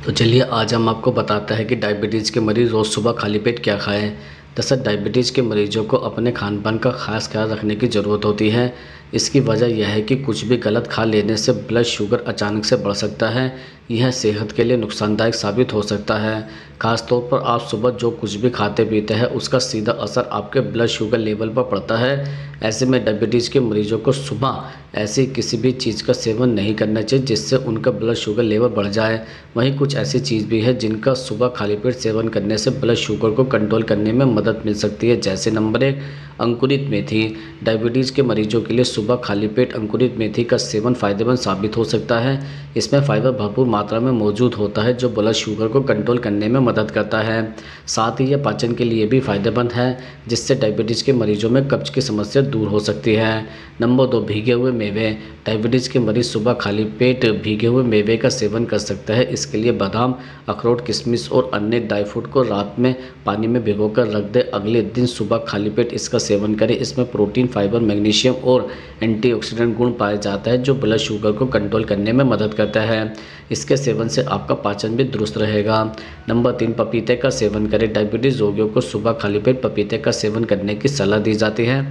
तो चलिए आज हम आपको बताते हैं कि डायबिटीज़ के मरीज़ रोज़ सुबह खाली पेट क्या खाएं। दरअसल डायबिटीज़ के मरीजों को अपने खान पान का खास ख्याल रखने की ज़रूरत होती है। इसकी वजह यह है कि कुछ भी गलत खा लेने से ब्लड शुगर अचानक से बढ़ सकता है। यह सेहत के लिए नुकसानदायक साबित हो सकता है। खास तौर पर आप सुबह जो कुछ भी खाते पीते हैं उसका सीधा असर आपके ब्लड शुगर लेवल पर पड़ता है। ऐसे में डायबिटीज़ के मरीजों को सुबह ऐसी किसी भी चीज़ का सेवन नहीं करना चाहिए जिससे उनका ब्लड शुगर लेवल बढ़ जाए। वहीं कुछ ऐसी चीज़ भी है जिनका सुबह खाली पेट सेवन करने से ब्लड शुगर को कंट्रोल करने में मदद मिल सकती है। जैसे नंबर 1, अंकुरित मेथी। डायबिटीज़ के मरीजों के लिए सुबह खाली पेट अंकुरित मेथी का सेवन फ़ायदेमंद साबित हो सकता है। इसमें फाइबर भरपूर मात्रा में मौजूद होता है जो ब्लड शुगर को कंट्रोल करने में मदद करता है। साथ ही यह पाचन के लिए भी फायदेमंद है जिससे डायबिटीज़ के मरीजों में कब्ज की समस्या दूर हो सकती है। नंबर 2, भीगे हुए मेवे। डायबिटीज़ के मरीज सुबह खाली पेट भीगे हुए मेवे का सेवन कर सकते हैं। इसके लिए बादाम, अखरोट, किशमिश और अन्य ड्राई फ्रूट को रात में पानी में भिगोकर रख दें। अगले दिन सुबह खाली पेट इसका सेवन करें। इसमें प्रोटीन, फाइबर, मैग्नीशियम और एंटीऑक्सीडेंट गुण पाया जाता है जो ब्लड शुगर को कंट्रोल करने में मदद करता है। इसके सेवन से आपका पाचन भी दुरुस्त रहेगा। नंबर 3, पपीते का सेवन करें। डायबिटीज़ रोगियों को सुबह खाली पेट पपीते का सेवन करने की सलाह दी जाती है।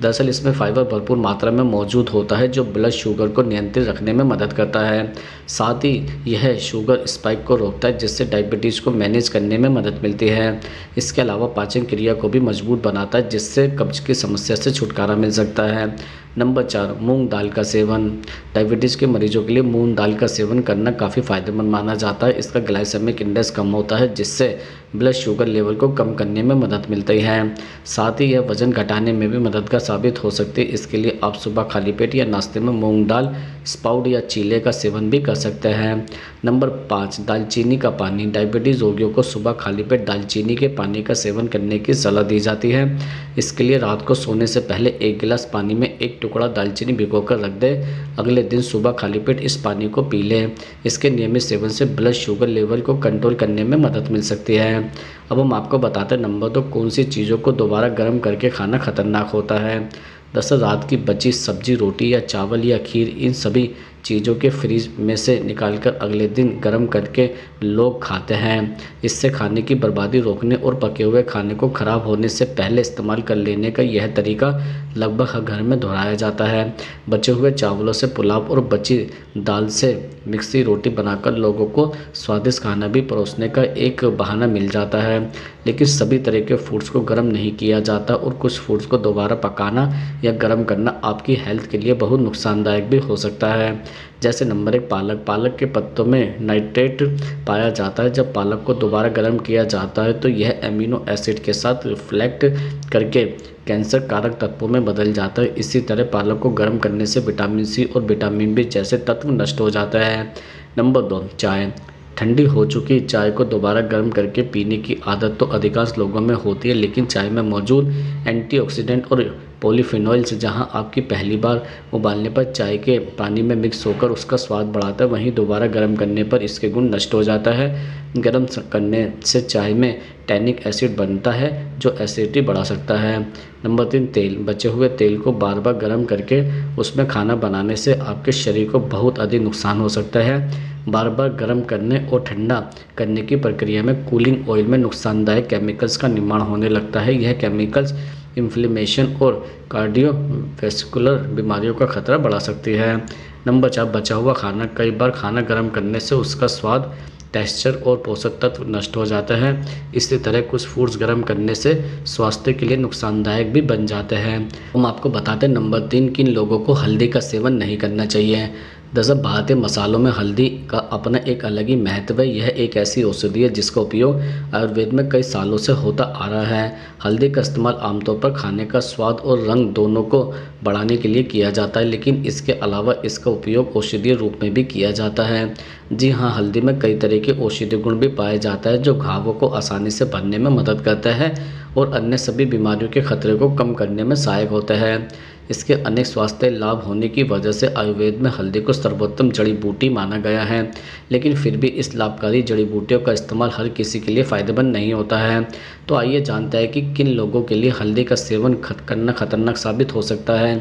दरअसल इसमें फाइबर भरपूर मात्रा में मौजूद होता है जो ब्लड शुगर को नियंत्रित रखने में मदद करता है। साथ ही यह शुगर स्पाइक को रोकता है जिससे डायबिटीज़ को मैनेज करने में मदद मिलती है। इसके अलावा पाचन क्रिया को भी मजबूत बनाता है जिससे कब्ज की समस्या से छुटकारा मिल सकता है। नंबर 4, मूंग दाल का सेवन। डायबिटीज़ के मरीजों के लिए मूंग दाल का सेवन करना काफ़ी फायदेमंद माना जाता है। इसका ग्लाइसेमिक इंडेक्स कम होता है जिससे ब्लड शुगर लेवल को कम करने में मदद मिलती है। साथ ही यह वज़न घटाने में भी मददगार साबित हो सकती है। इसके लिए आप सुबह खाली पेट या नाश्ते में मूंग दाल, स्प्राउट या चीले का सेवन भी कर सकते हैं। नंबर 5, दालचीनी का पानी। डायबिटीज़ रोगियों को सुबह खाली पेट दालचीनी के पानी का सेवन करने की सलाह दी जाती है। इसके लिए रात को सोने से पहले 1 गिलास पानी में 1 टुकड़ा दालचीनी भिगोकर रख दें। अगले दिन सुबह खाली पेट इस पानी को पी लें। इसके नियमित सेवन से ब्लड शुगर लेवल को कंट्रोल करने में मदद मिल सकती है। अब हम आपको बताते हैं नंबर 2, कौन सी चीज़ों को दोबारा गर्म करके खाना खतरनाक होता है। दरअसल रात की बची सब्जी, रोटी या चावल या खीर, इन सभी चीज़ों के फ्रीज में से निकालकर अगले दिन गर्म करके लोग खाते हैं। इससे खाने की बर्बादी रोकने और पके हुए खाने को खराब होने से पहले इस्तेमाल कर लेने का यह तरीका लगभग हर घर में दोहराया जाता है। बचे हुए चावलों से पुलाव और बची दाल से मिक्सी रोटी बनाकर लोगों को स्वादिष्ट खाना भी परोसने का एक बहाना मिल जाता है। लेकिन सभी तरह के फूड्स को गर्म नहीं किया जाता और कुछ फूड्स को दोबारा पकाना या गर्म करना आपकी हेल्थ के लिए बहुत नुकसानदायक भी हो सकता है। जैसे नंबर 1, पालक। पालक के पत्तों में नाइट्रेट पाया जाता है। जब पालक को दोबारा गर्म किया जाता है तो यह एमिनो एसिड के साथ रिफ्लेक्ट करके कैंसर कारक तत्वों में बदल जाता है। इसी तरह पालक को गर्म करने से विटामिन सी और विटामिन बी जैसे तत्व नष्ट हो जाता है। नंबर 2, चाय। ठंडी हो चुकी चाय को दोबारा गर्म करके पीने की आदत तो अधिकांश लोगों में होती है, लेकिन चाय में मौजूद एंटीऑक्सीडेंट और पॉलीफिनॉल्स जहां आपकी पहली बार उबालने पर चाय के पानी में मिक्स होकर उसका स्वाद बढ़ाता है, वहीं दोबारा गर्म करने पर इसके गुण नष्ट हो जाता है। गर्म करने से चाय में टैनिक एसिड बनता है जो एसिडिटी बढ़ा सकता है। नंबर 3, तेल। बचे हुए तेल को बार बार गर्म करके उसमें खाना बनाने से आपके शरीर को बहुत अधिक नुकसान हो सकता है। बार बार गर्म करने और ठंडा करने की प्रक्रिया में कूलिंग ऑयल में नुकसानदायक केमिकल्स का निर्माण होने लगता है। यह केमिकल्स इन्फ्लेमेशन और कार्डियोवैस्कुलर बीमारियों का खतरा बढ़ा सकती है। नंबर 4, बचा हुआ खाना। कई बार खाना गर्म करने से उसका स्वाद, टेक्सचर और पोषक तत्व नष्ट हो जाते हैं। इसी तरह कुछ फूड्स गर्म करने से स्वास्थ्य के लिए नुकसानदायक भी बन जाते हैं। हम आपको बताते हैं नंबर 3, किन लोगों को हल्दी का सेवन नहीं करना चाहिए। दरअसल भारतीय मसालों में हल्दी का अपना एक अलग ही महत्व है। यह एक ऐसी औषधि है जिसका उपयोग आयुर्वेद में कई सालों से होता आ रहा है। हल्दी का इस्तेमाल आमतौर पर खाने का स्वाद और रंग दोनों को बढ़ाने के लिए किया जाता है, लेकिन इसके अलावा इसका उपयोग औषधीय रूप में भी किया जाता है। जी हाँ, हल्दी में कई तरह के औषधीय गुण भी पाए जाता है जो घावों को आसानी से भरने में मदद करता है और अन्य सभी बीमारियों के खतरे को कम करने में सहायक होता है। इसके अनेक स्वास्थ्य लाभ होने की वजह से आयुर्वेद में हल्दी को सर्वोत्तम जड़ी बूटी माना गया है, लेकिन फिर भी इस लाभकारी जड़ी बूटियों का इस्तेमाल हर किसी के लिए फ़ायदेमंद नहीं होता है। तो आइए जानते हैं कि किन लोगों के लिए हल्दी का सेवन करना खतरनाक साबित हो सकता है।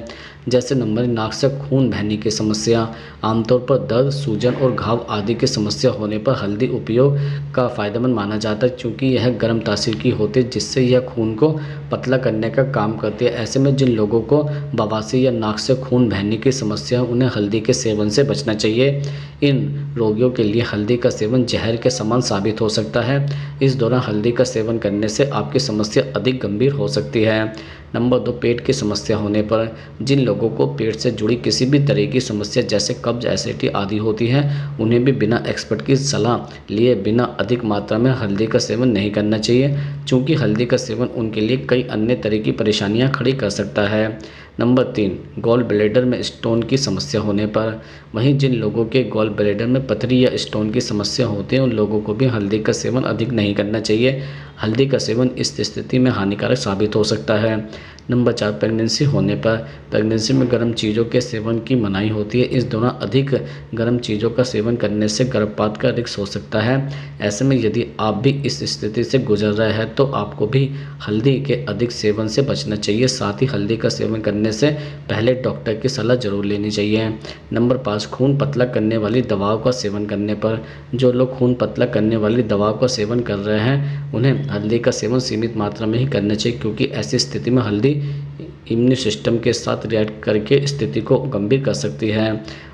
जैसे नंबर नाक से खून बहने की समस्या, आमतौर पर दर्द, सूजन और घाव आदि की समस्या होने पर हल्दी उपयोग का फ़ायदेमंद माना जाता है, क्योंकि यह गर्म तासीर की होती है जिससे यह खून को पतला करने का काम करती है। ऐसे में जिन लोगों को बवासीर या नाक से खून बहने की समस्या है, उन्हें हल्दी के सेवन से बचना चाहिए। इन रोगियों के लिए हल्दी का सेवन जहर के समान साबित हो सकता है। इस दौरान हल्दी का सेवन करने से आपकी समस्या अधिक गंभीर हो सकती है। नंबर 2, पेट की समस्या होने पर जिन लोगों को पेट से जुड़ी किसी भी तरह की समस्या जैसे कब्ज, एसिडिटी आदि होती है, उन्हें भी बिना एक्सपर्ट की सलाह लिए बिना अधिक मात्रा में हल्दी का सेवन नहीं करना चाहिए, क्योंकि हल्दी का सेवन उनके लिए कई अन्य तरह की परेशानियां खड़ी कर सकता है। नंबर 3, गॉल ब्लैडर में स्टोन की समस्या होने पर वहीं जिन लोगों के गॉल ब्लैडर में पथरी या स्टोन की समस्या होती है, उन लोगों को भी हल्दी का सेवन अधिक नहीं करना चाहिए। हल्दी का सेवन इस स्थिति में हानिकारक साबित हो सकता है। नंबर 4, प्रेगनेंसी होने पर प्रेगनेंसी में गर्म चीज़ों के सेवन की मनाही होती है। इस दौरान अधिक गर्म चीज़ों का सेवन करने से गर्भपात का रिस्क हो सकता है। ऐसे में यदि आप भी इस स्थिति से गुजर रहे हैं तो आपको भी हल्दी के अधिक सेवन से बचना चाहिए। साथ ही हल्दी का सेवन करने से पहले डॉक्टर की सलाह जरूर लेनी चाहिए। नंबर 5, खून पतला करने वाली दवाओं का सेवन करने पर जो लोग खून पतला करने वाली दवाओं का सेवन कर रहे हैं, उन्हें हल्दी का सेवन सीमित मात्रा में ही करना चाहिए, क्योंकि ऐसी स्थिति में हल्दी इम्यून सिस्टम के साथ रिएक्ट करके स्थिति को गंभीर कर सकती है।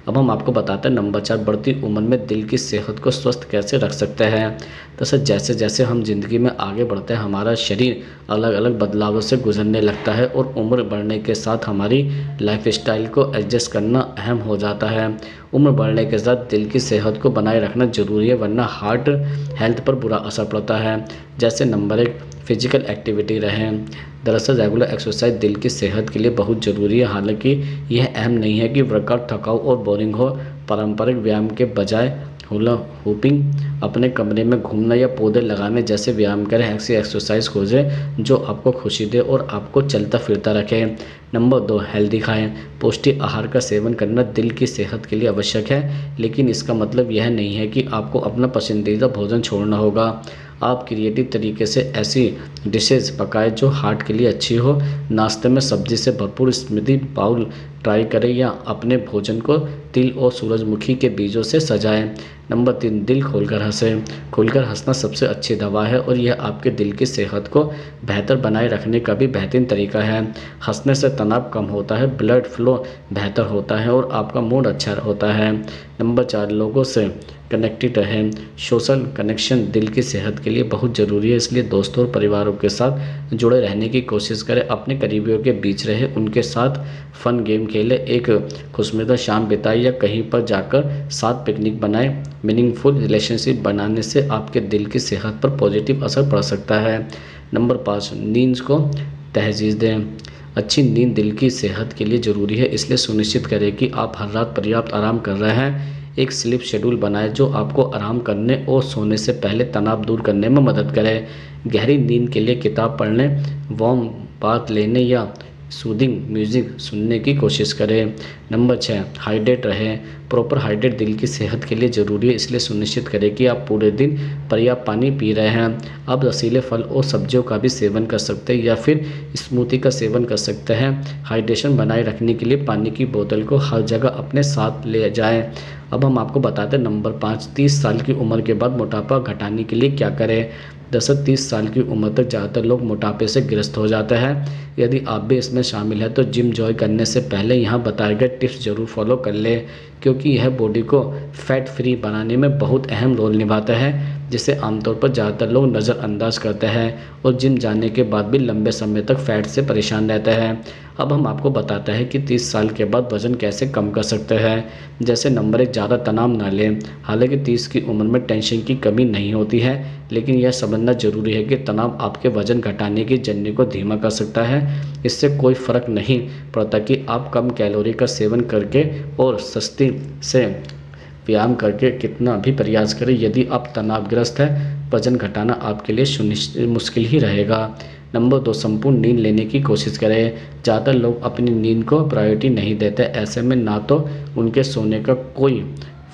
अब हम आपको बताते हैं नंबर 4, बढ़ती उम्र में दिल की सेहत को स्वस्थ कैसे रख सकते हैं। तो जैसे जैसे हम जिंदगी में आगे बढ़ते हैं, हमारा शरीर अलग अलग बदलावों से गुजरने लगता है और उम्र बढ़ने के साथ हमारी लाइफस्टाइल को एडजस्ट करना अहम हो जाता है। उम्र बढ़ने के साथ दिल की सेहत को बनाए रखना जरूरी है, वरना हार्ट हेल्थ पर बुरा असर पड़ता है। जैसे नंबर 1, फिजिकल एक्टिविटी रहें। दरअसल रेगुलर एक्सरसाइज दिल की सेहत के लिए बहुत ज़रूरी है। हालांकि यह अहम नहीं है कि वर्कआउट थकाऊ और बोरिंग हो। पारंपरिक व्यायाम के बजाय हुला हुपिंग, अपने कमरे में घूमना या पौधे लगाने जैसे व्यायाम करें। ऐसी एक्सरसाइज खोजें जो आपको खुशी दे और आपको चलता फिरता रखे। नंबर 2, हेल्दी खाएं। पौष्टिक आहार का सेवन करना दिल की सेहत के लिए आवश्यक है, लेकिन इसका मतलब यह नहीं है कि आपको अपना पसंदीदा भोजन छोड़ना होगा। आप क्रिएटिव तरीके से ऐसी डिशेस पकाएं जो हार्ट के लिए अच्छी हो। नाश्ते में सब्जी से भरपूर स्मूदी बाउल ट्राई करें या अपने भोजन को तिल और सूरजमुखी के बीजों से सजाएं। नंबर 3, दिल खोलकर हंसें। खुलकर हंसना सबसे अच्छी दवा है और यह आपके दिल की सेहत को बेहतर बनाए रखने का भी बेहतरीन तरीका है। हंसने से तनाव कम होता है, ब्लड फ्लो बेहतर होता है और आपका मूड अच्छा होता है। नंबर 4, लोगों से कनेक्टेड रहें। सोशल कनेक्शन दिल की सेहत के लिए बहुत ज़रूरी है, इसलिए दोस्तों और परिवारों के साथ जुड़े रहने की कोशिश करें। अपने करीबियों के बीच रहें, उनके साथ फन गेम खेलें, एक खुशनुमा शाम बिताएं या कहीं पर जाकर साथ पिकनिक बनाएं। मीनिंगफुल रिलेशनशिप बनाने से आपके दिल की सेहत पर पॉजिटिव असर पड़ सकता है। नंबर 5, नींद को तरजीह दें। अच्छी नींद दिल की सेहत के लिए ज़रूरी है, इसलिए सुनिश्चित करें कि आप हर रात पर्याप्त आराम कर रहे हैं। एक स्लीप शेड्यूल बनाएं जो आपको आराम करने और सोने से पहले तनाव दूर करने में मदद करे। गहरी नींद के लिए किताब पढ़ने, वार्म बाथ लेने या सूदिंग म्यूज़िक सुनने की कोशिश करें। नंबर 6, हाइड्रेट रहें। प्रॉपर हाइड्रेट दिल की सेहत के लिए ज़रूरी है, इसलिए सुनिश्चित करें कि आप पूरे दिन पर्याप्त पानी पी रहे हैं। आप रसीले फल और सब्जियों का भी सेवन कर सकते हैं या फिर स्मूदी का सेवन कर सकते हैं। हाइड्रेशन बनाए रखने के लिए पानी की बोतल को हर जगह अपने साथ ले जाएं। अब हम आपको बताते हैं नंबर 5, 30 साल की उम्र के बाद मोटापा घटाने के लिए क्या करें। दरअसल 30 साल की उम्र तक ज़्यादातर लोग मोटापे से ग्रस्त हो जाते हैं। यदि आप भी इसमें शामिल हैं तो जिम ज्वाइन करने से पहले यहाँ बताए गए टिप्स ज़रूर फॉलो कर लें, क्योंकि यह बॉडी को फैट फ्री बनाने में बहुत अहम रोल निभाता है, जिसे आमतौर पर ज़्यादातर लोग नज़रअंदाज करते हैं और जिम जाने के बाद भी लंबे समय तक फैट से परेशान रहते हैं। अब हम आपको बताते हैं कि 30 साल के बाद वज़न कैसे कम कर सकते हैं। जैसे नंबर 1, ज़्यादा तनाव ना लें। हालांकि 30 की उम्र में टेंशन की कमी नहीं होती है, लेकिन यह समझना जरूरी है कि तनाव आपके वज़न घटाने की जर्नी को धीमा कर सकता है। इससे कोई फ़र्क नहीं पड़ता कि आप कम कैलोरी का सेवन करके और सस्ती से व्यायाम करके कितना भी प्रयास करें। यदि आप तनावग्रस्त हैं, वजन घटाना आपके लिए सुनिश्चित मुश्किल ही रहेगा। नंबर 2, संपूर्ण नींद लेने की कोशिश करें। ज़्यादातर लोग अपनी नींद को प्रायोरिटी नहीं देते। ऐसे में ना तो उनके सोने का कोई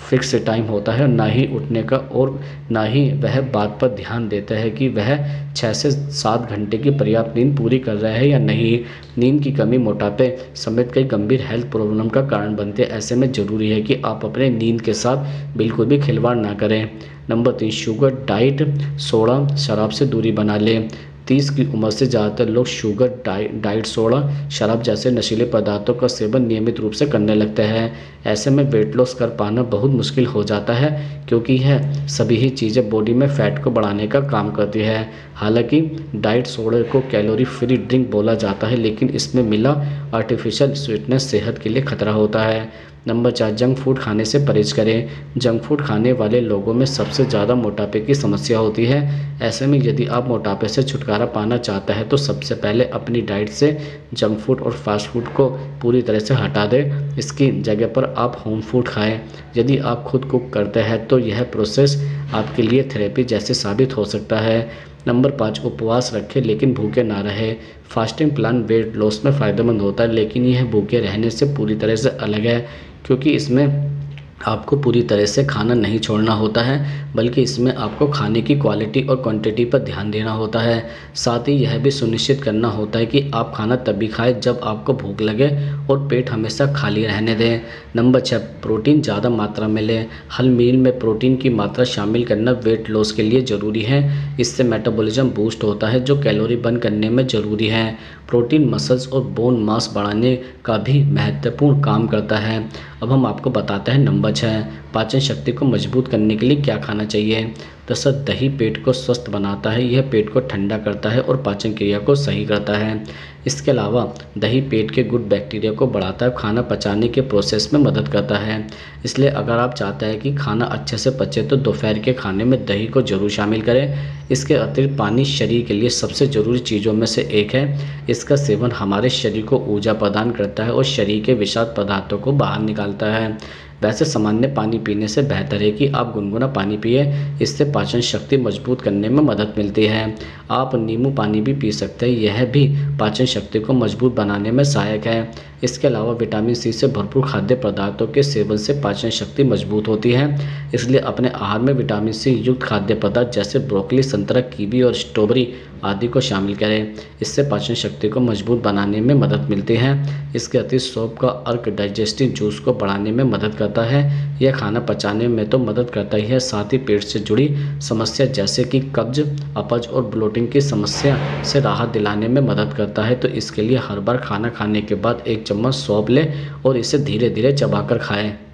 फिक्स टाइम होता है, ना ही उठने का, और ना ही वह बात पर ध्यान देता है कि वह 6 से 7 घंटे की पर्याप्त नींद पूरी कर रहा है या नहीं। नींद की कमी मोटापे समेत कई गंभीर हेल्थ प्रॉब्लम का कारण बनते हैं। ऐसे में ज़रूरी है कि आप अपने नींद के साथ बिल्कुल भी खिलवाड़ ना करें। नंबर 3, शुगर डाइट, सोडा शराब से दूरी बना लें। 30 की उम्र से ज़्यादातर लोग शुगर डाइट, सोडा शराब जैसे नशीले पदार्थों का सेवन नियमित रूप से करने लगते हैं। ऐसे में वेट लॉस कर पाना बहुत मुश्किल हो जाता है, क्योंकि यह सभी ही चीज़ें बॉडी में फैट को बढ़ाने का काम करती है। हालांकि डाइट सोडा को कैलोरी फ्री ड्रिंक बोला जाता है, लेकिन इसमें मिला आर्टिफिशियल स्वीटनेस सेहत के लिए खतरा होता है। नंबर 4, जंक फूड खाने से परहेज करें। जंक फूड खाने वाले लोगों में सबसे ज़्यादा मोटापे की समस्या होती है। ऐसे में यदि आप मोटापे से छुटकारा पाना चाहते हैं तो सबसे पहले अपनी डाइट से जंक फूड और फास्ट फूड को पूरी तरह से हटा दें। इसकी जगह पर आप होम फूड खाएं। यदि आप खुद कुक करते हैं तो यह प्रोसेस आपके लिए थेरेपी जैसे साबित हो सकता है। नंबर 5, उपवास रखें लेकिन भूखे ना रहे। फास्टिंग प्लान वेट लॉस में फ़ायदेमंद होता है, लेकिन यह भूखे रहने से पूरी तरह से अलग है, क्योंकि इसमें आपको पूरी तरह से खाना नहीं छोड़ना होता है, बल्कि इसमें आपको खाने की क्वालिटी और क्वांटिटी पर ध्यान देना होता है। साथ ही यह भी सुनिश्चित करना होता है कि आप खाना तभी खाएं जब आपको भूख लगे और पेट हमेशा खाली रहने दें। नंबर 6, प्रोटीन ज़्यादा मात्रा में लें। हर मील में प्रोटीन की मात्रा शामिल करना वेट लॉस के लिए ज़रूरी है। इससे मेटाबॉलिज्म बूस्ट होता है, जो कैलोरी बर्न करने में ज़रूरी है। प्रोटीन मसल्स और बोन मास बढ़ाने का भी महत्वपूर्ण काम करता है। अब हम आपको बताते हैं नंबर 6, पाचन शक्ति को मजबूत करने के लिए क्या खाना चाहिए। दरअसल दही पेट को स्वस्थ बनाता है, यह पेट को ठंडा करता है और पाचन क्रिया को सही करता है। इसके अलावा दही पेट के गुड बैक्टीरिया को बढ़ाता है, खाना पचाने के प्रोसेस में मदद करता है। इसलिए अगर आप चाहते हैं कि खाना अच्छे से पचे तो दोपहर के खाने में दही को जरूर शामिल करें। इसके अतिरिक्त पानी शरीर के लिए सबसे ज़रूरी चीज़ों में से एक है। इसका सेवन हमारे शरीर को ऊर्जा प्रदान करता है और शरीर के विषाक्त पदार्थों को बाहर निकालता है। वैसे सामान्य पानी पीने से बेहतर है कि आप गुनगुना पानी पिए, इससे पाचन शक्ति मजबूत करने में मदद मिलती है। आप नींबू पानी भी पी सकते हैं, यह भी पाचन शक्ति को मजबूत बनाने में सहायक है। इसके अलावा विटामिन सी से भरपूर खाद्य पदार्थों के सेवन से पाचन शक्ति मजबूत होती है। इसलिए अपने आहार में विटामिन सी युक्त खाद्य पदार्थ जैसे ब्रोकली, संतरा, कीवी और स्ट्रॉबेरी आदि को शामिल करें। इससे पाचन शक्ति को मजबूत बनाने में मदद मिलती है। इसके अतिरिक्त सौंफ का अर्क डाइजेस्टिव जूस को बढ़ाने में मदद करता है। यह खाना पचाने में तो मदद करता ही है, साथ ही पेट से जुड़ी समस्या जैसे कि कब्ज, अपच और ब्लोटिंग की समस्या से राहत दिलाने में मदद करता है। तो इसके लिए हर बार खाना खाने के बाद 1 चम्मच सौंफ लें और इसे धीरे धीरे चबाकर खाएं।